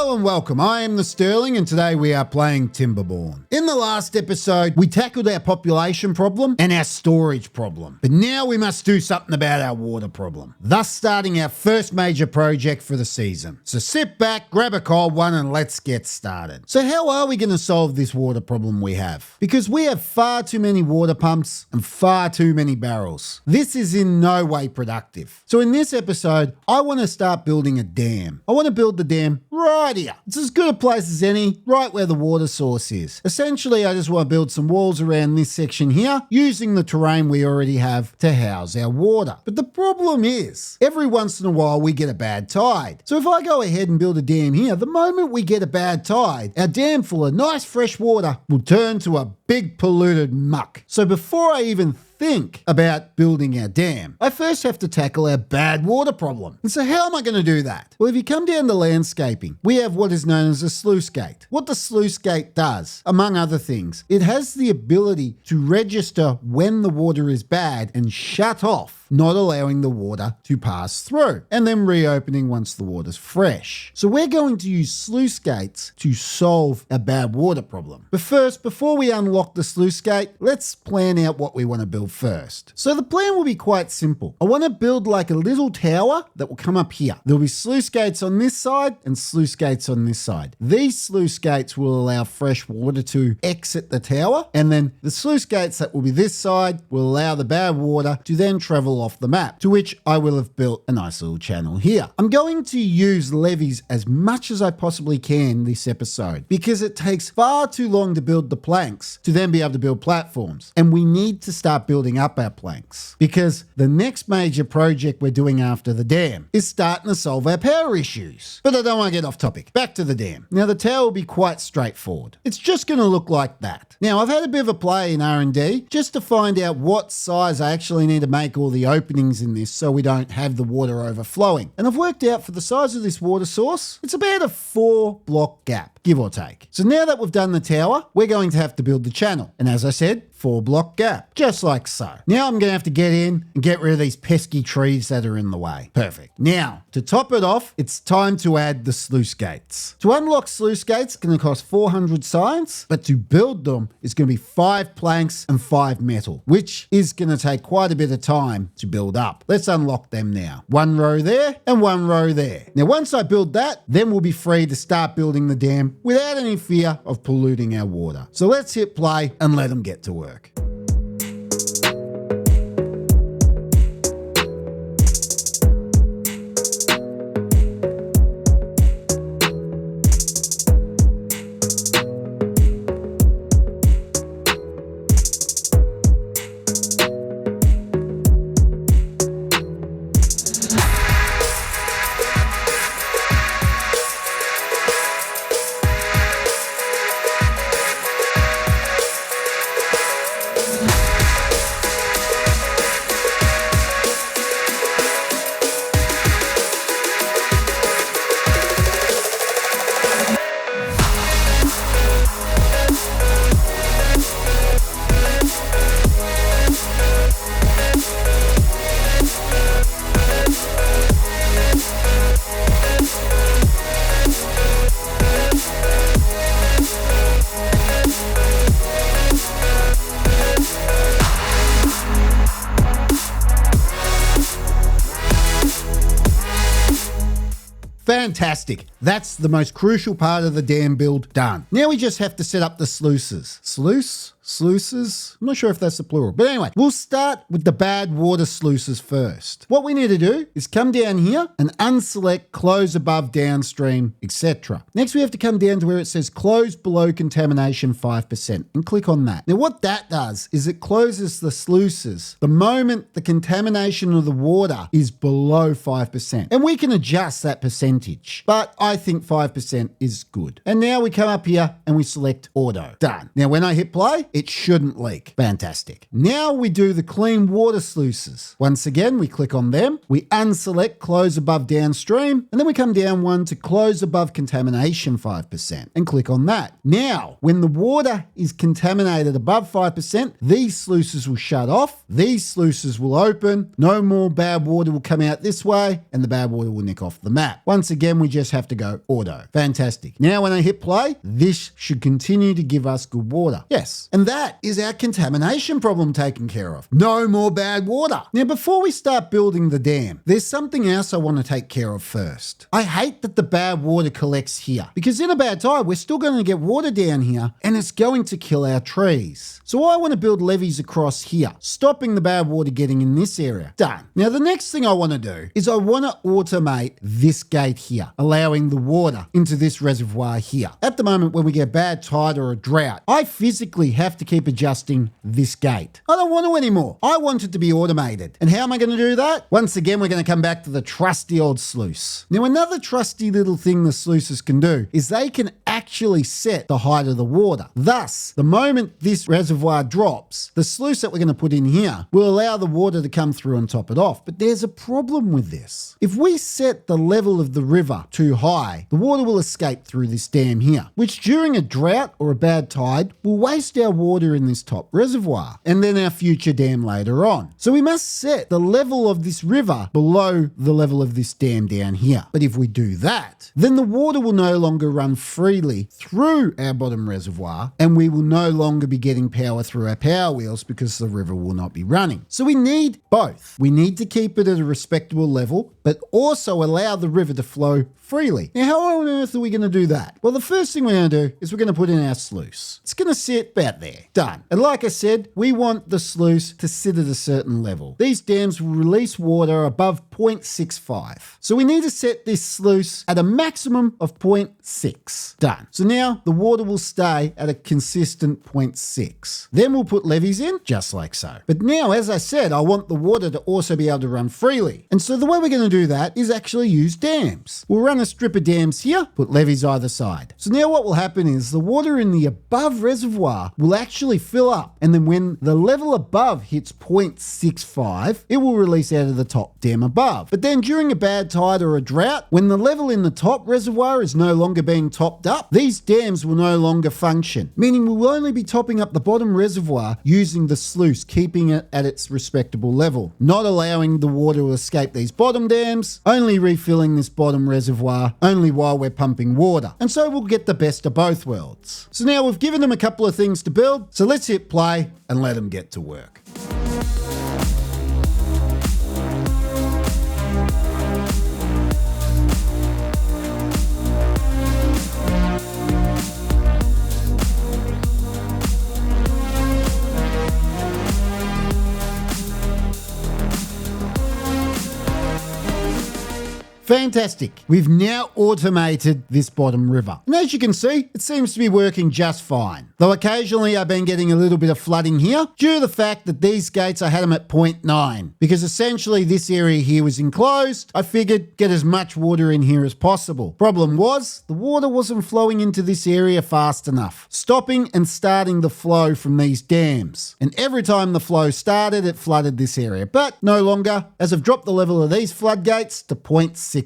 Hello and welcome, I am the Sterling and today we are playing Timberborn. In the last episode, we tackled our population problem and our storage problem. But now we must do something about our water problem, thus starting our first major project for the season. So sit back, grab a cold one and let's get started. So how are we going to solve this water problem we have? Because we have far too many water pumps and far too many barrels. This is in no way productive. So in this episode, I want to start building a dam. I want to build the dam right here. It's as good a place as any, right where the water source is. Essentially, I just want to build some walls around this section here, using the terrain we already have to house our water. But the problem is, every once in a while we get a bad tide. So if I go ahead and build a dam here, the moment we get a bad tide, our dam full of nice fresh water will turn to a big polluted muck. So before I even think about building our dam, I first have to tackle our bad water problem. And so how am I going to do that? Well, if you come down to landscaping, we have what is known as a sluice gate. What the sluice gate does, among other things, it has the ability to register when the water is bad and shut off, not allowing the water to pass through, and then reopening once the water's fresh. So we're going to use sluice gates to solve a bad water problem. But first, before we unlock the sluice gate, let's plan out what we want to build first. So the plan will be quite simple. I want to build like a little tower that will come up here. There'll be sluice gates on this side and sluice gates on this side. These sluice gates will allow fresh water to exit the tower, and then the sluice gates that will be this side will allow the bad water to then travel off the map, to which I will have built a nice little channel here. I'm going to use levees as much as I possibly can this episode because it takes far too long to build the planks to then be able to build platforms, and we need to start building up our planks because the next major project we're doing after the dam is starting to solve our power issues. But I don't want to get off topic. Back to the dam. Now the tower will be quite straightforward. It's just going to look like that. Now I've had a bit of a play in R&D just to find out what size I actually need to make all the openings in this so we don't have the water overflowing. And I've worked out for the size of this water source, it's about a 4-block gap, give or take. So now that we've done the tower, we're going to have to build the channel. And as I said, 4-block gap, just like so. Now I'm going to have to get in and get rid of these pesky trees that are in the way. Perfect. Now, to top it off, it's time to add the sluice gates. To unlock sluice gates, it's going to cost 400 signs, but to build them, it's going to be 5 planks and 5 metal, which is going to take quite a bit of time to build up. Let's unlock them now. 1 row there and 1 row there. Now, once I build that, then we'll be free to start building the dam without any fear of polluting our water. So let's hit play and let them get to work. Fantastic. That's the most crucial part of the dam build done. Now we just have to set up the sluices. Sluices? I'm not sure if that's the plural. But anyway, we'll start with the bad water sluices first. What we need to do is come down here and unselect close above downstream, etc. Next, we have to come down to where it says close below contamination 5% and click on that. Now, what that does is it closes the sluices the moment the contamination of the water is below 5%. And we can adjust that percentage, but I think 5% is good. And now we come up here and we select auto. Done. Now, when I hit play, it shouldn't leak. Fantastic. Now we do the clean water sluices. Once again, we click on them, we unselect close above downstream, and then we come down one to close above contamination 5% and click on that. Now, when the water is contaminated above 5%, these sluices will shut off, these sluices will open, no more bad water will come out this way, and the bad water will nick off the map. Once again, we just have to go auto. Fantastic. Now when I hit play, this should continue to give us good water. Yes. And that is our contamination problem taken care of. No more bad water. Now before we start building the dam, there's something else I want to take care of first. I hate that the bad water collects here because in a bad tide, we're still going to get water down here and it's going to kill our trees. So I want to build levees across here, stopping the bad water getting in this area. Done. Now the next thing I want to do is I want to automate this gate here, allowing the water into this reservoir here. At the moment when we get bad tide or a drought, I physically have to keep adjusting this gate. I don't want to anymore. I want it to be automated. And how am I going to do that? Once again, we're going to come back to the trusty old sluice. Now another trusty little thing the sluices can do is they can actually set the height of the water. Thus, the moment this reservoir drops, the sluice that we're going to put in here will allow the water to come through and top it off. But there's a problem with this. If we set the level of the river too high, the water will escape through this dam here, which during a drought or a bad tide will waste our water in this top reservoir and then our future dam later on. So we must set the level of this river below the level of this dam down here. But if we do that, then the water will no longer run freely through our bottom reservoir and we will no longer be getting power through our power wheels because the river will not be running. So we need both. We need to keep it at a respectable level, but also allow the river to flow freely. Now, how on earth are we going to do that? Well, the first thing we're going to do is we're going to put in our sluice. It's going to sit about there. Done. And like I said, we want the sluice to sit at a certain level. These dams will release water above 0.65. So we need to set this sluice at a maximum of 0.6. Done. So now the water will stay at a consistent 0.6. Then we'll put levees in, just like so. But now, as I said, I want the water to also be able to run freely. And so the way we're going to do that is actually use dams. We'll run a strip of dams here, put levees either side. So now what will happen is the water in the above reservoir will actually fill up, and then when the level above hits 0.65, it will release out of the top dam above. But then during a bad tide or a drought, when the level in the top reservoir is no longer being topped up, these dams will no longer function, meaning we will only be topping up the bottom reservoir using the sluice, keeping it at its respectable level, not allowing the water to escape these bottom dams, only refilling this bottom reservoir only while we're pumping water. And so we'll get the best of both worlds. So now we've given them a couple of things to build, so let's hit play and let them get to work. Fantastic. We've now automated this bottom river. And as you can see, it seems to be working just fine. Though occasionally I've been getting a little bit of flooding here due to the fact that these gates, I had them at 0.9 because essentially this area here was enclosed. I figured get as much water in here as possible. Problem was the water wasn't flowing into this area fast enough, stopping and starting the flow from these dams. And every time the flow started, it flooded this area, but no longer, as I've dropped the level of these floodgates to 0.65.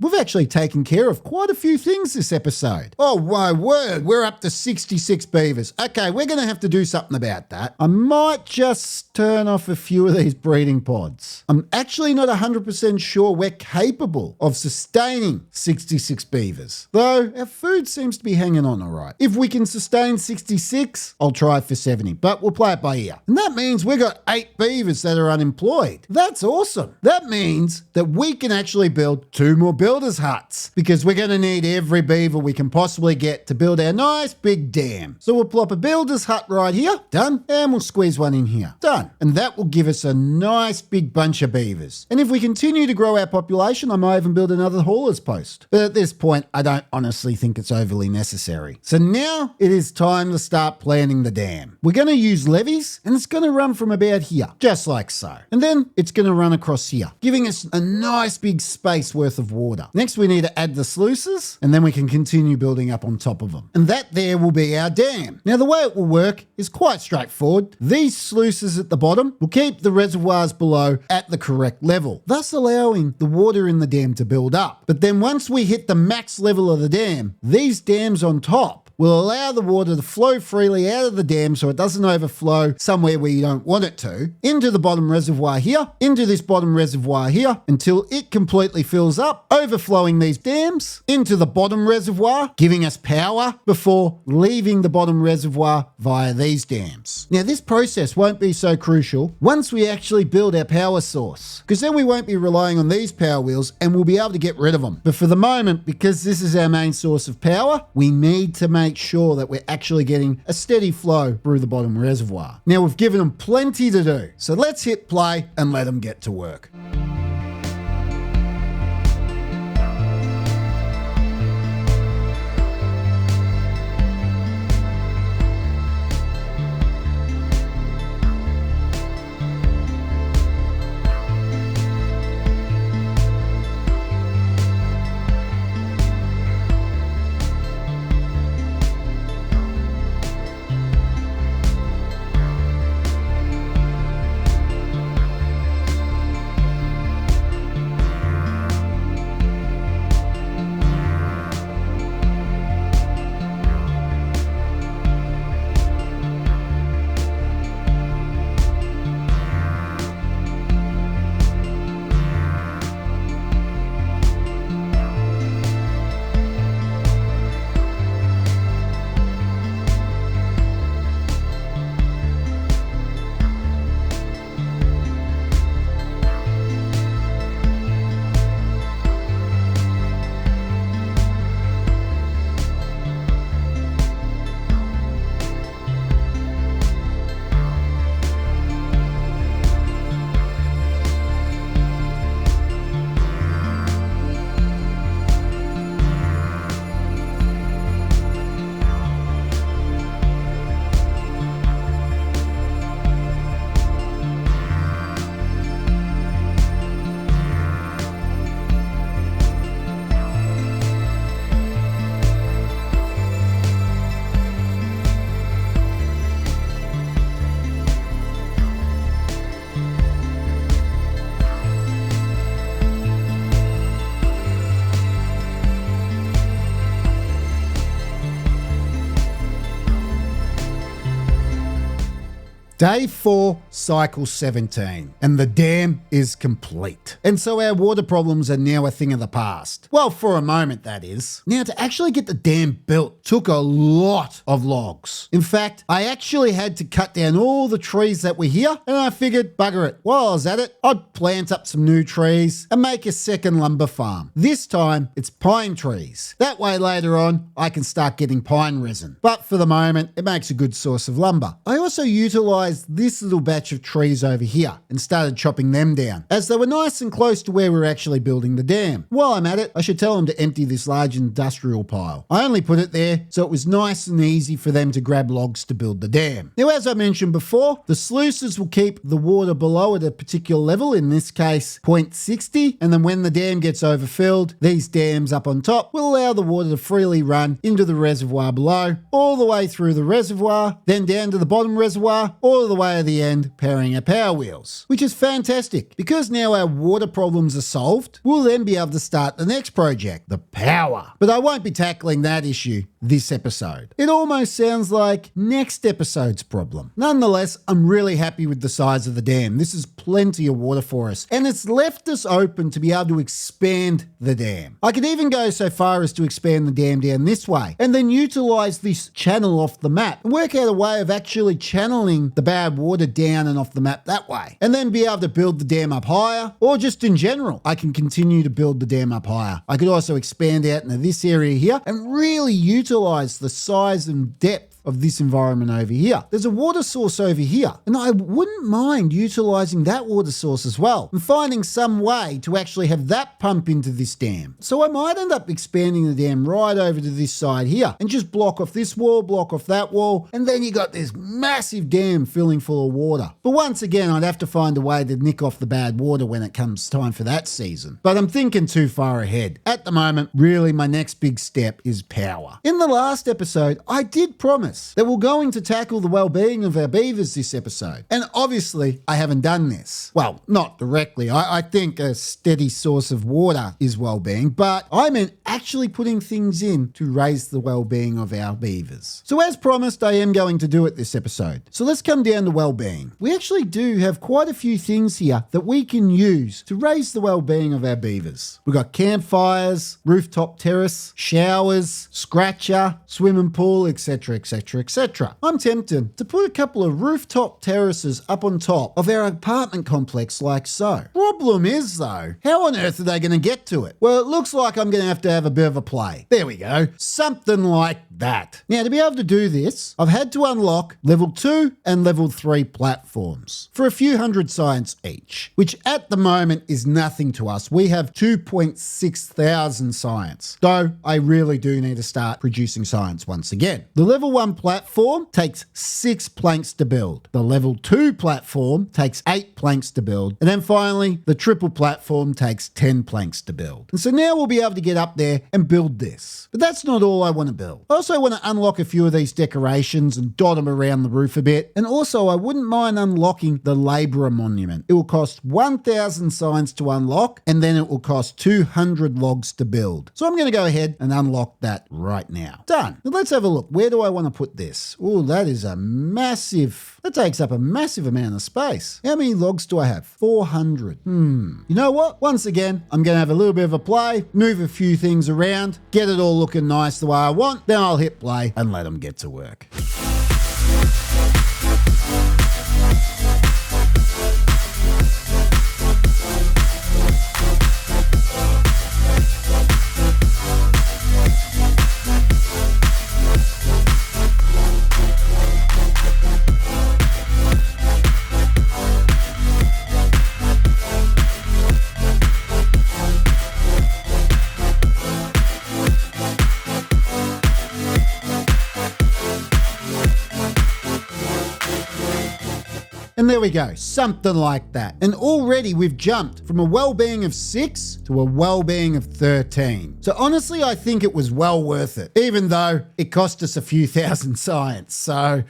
We've actually taken care of quite a few things this episode. Oh my word, we're up to 66 beavers. Okay, we're going to have to do something about that. I might just turn off a few of these breeding pods. I'm actually not 100% sure we're capable of sustaining 66 beavers, though our food seems to be hanging on all right. If we can sustain 66, I'll try for 70, but we'll play it by ear. And that means we've got 8 beavers that are unemployed. That's awesome. That means that we can actually build 2 more builders huts because we're going to need every beaver we can possibly get to build our nice big dam. So we'll plop a builder's hut right here. Done. And we'll squeeze one in here. Done. And that will give us a nice big bunch of beavers. And if we continue to grow our population, I might even build another hauler's post. But at this point, I don't honestly think it's overly necessary. So now it is time to start planning the dam. We're going to use levees and it's going to run from about here, just like so. And then it's going to run across here, giving us a nice big space space worth of water. Next, we need to add the sluices, and then we can continue building up on top of them. And that there will be our dam. Now, the way it will work is quite straightforward. These sluices at the bottom will keep the reservoirs below at the correct level, thus allowing the water in the dam to build up. But then once we hit the max level of the dam, these dams on top will allow the water to flow freely out of the dam so it doesn't overflow somewhere where you don't want it to, into the bottom reservoir here, into this bottom reservoir here, until it completely fills up, overflowing these dams into the bottom reservoir, giving us power before leaving the bottom reservoir via these dams. Now, this process won't be so crucial once we actually build our power source, because then we won't be relying on these power wheels and we'll be able to get rid of them. But for the moment, because this is our main source of power, we need to make sure that we're actually getting a steady flow through the bottom reservoir. Now, we've given them plenty to do, so let's hit play and let them get to work. Day 4, cycle 17, and the dam is complete. And so our water problems are now a thing of the past. Well, for a moment, that is. Now, to actually get the dam built took a lot of logs. In fact, I actually had to cut down all the trees that were here, and I figured, bugger it. While I was at it, I'd plant up some new trees and make a second lumber farm. This time, it's pine trees. That way, later on, I can start getting pine resin. But for the moment, it makes a good source of lumber. I also utilised this little batch of trees over here and started chopping them down, as they were nice and close to where we were actually building the dam. While I'm at it, I should tell them to empty this large industrial pile. I only put it there so it was nice and easy for them to grab logs to build the dam. Now, as I mentioned before, the sluices will keep the water below at a particular level, in this case 0.60, and then when the dam gets overfilled, these dams up on top will allow the water to freely run into the reservoir below, all the way through the reservoir, then down to the bottom reservoir, all the way to the end, powering our power wheels, which is fantastic because now our water problems are solved. We'll then be able to start the next project, the power. But I won't be tackling that issue this episode. It almost sounds like next episode's problem. Nonetheless, I'm really happy with the size of the dam. This is plenty of water for us, and it's left us open to be able to expand the dam. I could even go so far as to expand the dam down this way and then utilize this channel off the map and work out a way of actually channeling the bad water down and off the map that way, and then be able to build the dam up higher, or just in general, I can continue to build the dam up higher. I could also expand out into this area here and really utilize the size and depth of this environment over here. There's a water source over here, and I wouldn't mind utilizing that water source as well and finding some way to actually have that pump into this dam. So I might end up expanding the dam right over to this side here and just block off this wall, block off that wall, and then you got this massive dam filling full of water. But once again, I'd have to find a way to nick off the bad water when it comes time for that season. But I'm thinking too far ahead. At the moment, really my next big step is power. In the last episode, I did promise that we're going to tackle the well-being of our beavers this episode. And obviously, I haven't done this. Well, not directly. I think a steady source of water is well-being, but I meant actually putting things in to raise the well-being of our beavers. So as promised, I am going to do it this episode. So let's come down to well-being. We actually do have quite a few things here that we can use to raise the well-being of our beavers. We've got campfires, rooftop terrace, showers, scratcher, swimming pool, etc, etc, etc. I'm tempted to put a couple of rooftop terraces up on top of our apartment complex like so. Problem is though, how on earth are they going to get to it? Well, it looks like I'm going to have a bit of a play. There we go. Something like that. Now, to be able to do this, I've had to unlock level 2 and level 3 platforms for a few hundred science each, which at the moment is nothing to us. We have 2.6 thousand science, though I really do need to start producing science once again. The level 1 platform takes 6 planks to build. The level 2 platform takes 8 planks to build. And then finally, the triple platform takes 10 planks to build. And so now we'll be able to get up there and build this. But that's not all I want to build. I also want to unlock a few of these decorations and dot them around the roof a bit. And also I wouldn't mind unlocking the labourer monument. It will cost 1,000 science to unlock, and then it will cost 200 logs to build. So I'm going to go ahead and unlock that right now. Done. Now let's have a look. Where do I want to put this? Oh, that takes up a massive amount of space. How many logs do I have? 400. You know what? Once again, I'm going to have a little bit of a play, move a few things around, get it all looking nice the way I want, then I'll hit play and let them get to work. And there we go, something like that. And already we've jumped from a well-being of 6 to a well-being of 13. So honestly, I think it was well worth it, even though it cost us a few thousand science. So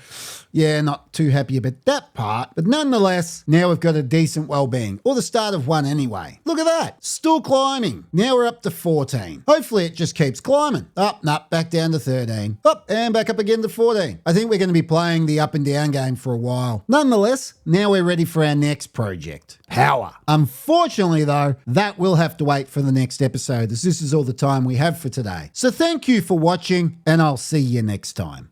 yeah, not too happy about that part. But nonetheless, now we've got a decent well-being, or the start of one anyway. Look at that, still climbing. Now we're up to 14. Hopefully it just keeps climbing. Up, back down to 13. Up, and back up again to 14. I think we're going to be playing the up and down game for a while. Nonetheless, now we're ready for our next project. Power. Unfortunately though, that will have to wait for the next episode, as this is all the time we have for today. So thank you for watching, and I'll see you next time.